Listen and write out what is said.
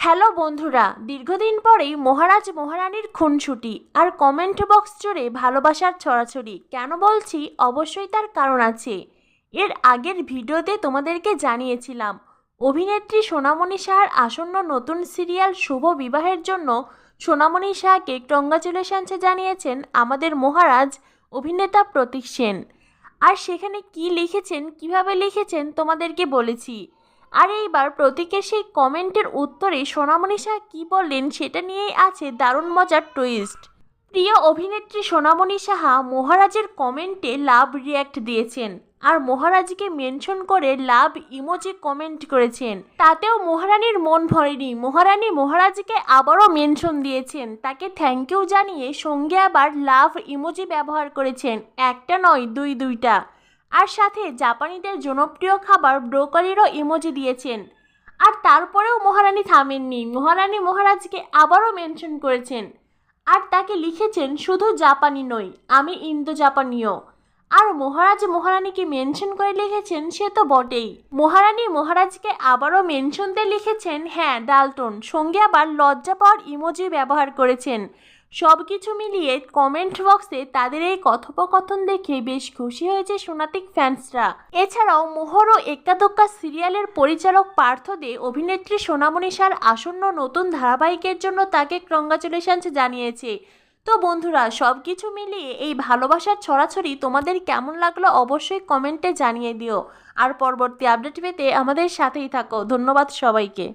Hello বন্ধুরা, দীর্ঘদিন পরেই মহারাজ মহারানীর খুনসুটি আর কমেন্ট বক্স জুড়ে ভালোবাসার ছড়াছড়ি। কেন বলছি? অবশ্যই তার কারণ আছে। এর আগের ভিডিওতে তোমাদেরকে জানিয়েছিলাম অভিনেত্রী সোনামণি সাহার আসন্ন নতুন সিরিয়াল শুভ বিবাহের জন্য সোনামণি সাহাকে কংগ্রাচুলেশনস জানিয়েছেন আমাদের মহারাজ অভিনেতা প্রতীক সেন। আর সেখানে কি লিখেছেন, কিভাবে লিখেছেন তোমাদেরকে বলেছি। আর এইবার প্রতীকের সেই কমেন্টের উত্তরে সোনামণি সাহা কী বললেন সেটা নিয়েই আছে দারুণ মজার টুইস্ট। প্রিয় অভিনেত্রী সোনামণি সাহা মহারাজের কমেন্টে লাভ রিয়্যাক্ট দিয়েছেন আর মহারাজকে মেনশন করে লাভ ইমোজি কমেন্ট করেছেন। তাতেও মহারানীর মন ভরেনি। মহারানী মহারাজকে আবারও মেনশন দিয়েছেন, তাকে থ্যাংক ইউ জানিয়ে সঙ্গে আবার লাভ ইমোজি ব্যবহার করেছেন, একটা নয় দুইটা। আর সাথে জাপানিদের জনপ্রিয় খাবার ব্রোকলিরও ইমোজি দিয়েছেন। আর তারপরেও মহারানী থামেননি। মহারানী মহারাজকে আবারও মেনশন করেছেন আর তাকে লিখেছেন, শুধু জাপানি নই, আমি ইন্দো জাপানিও। আর মহারাজ মহারানীকে মেনশন করে লিখেছেন, সে তো বটেই। মহারানী মহারাজকে আবারও মেনশন দিয়ে লিখেছেন, হ্যাঁ ডালটন, সঙ্গে আবার লজ্জা পাওয়ার ইমোজি ব্যবহার করেছেন। সব কিছু মিলিয়ে কমেন্ট বক্সে তাদের এই কথোপকথন দেখে বেশ খুশি হয়েছে সোনাতিক ফ্যান্সরা। এছাড়াও মোহর ও এক্কাদোক্কা সিরিয়ালের পরিচালক পার্থ দে অভিনেত্রী সোনামণি সাহার আসন্ন নতুন ধারাবাহিকের জন্য তাকে কংগ্রাচুলেশনস জানিয়েছে। তো বন্ধুরা, সব কিছু মিলিয়ে এই ভালোবাসার ছড়াছড়ি তোমাদের কেমন লাগলো অবশ্যই কমেন্টে জানিয়ে দিও। আর পরবর্তী আপডেট পেতে আমাদের সাথেই থাকো। ধন্যবাদ সবাইকে।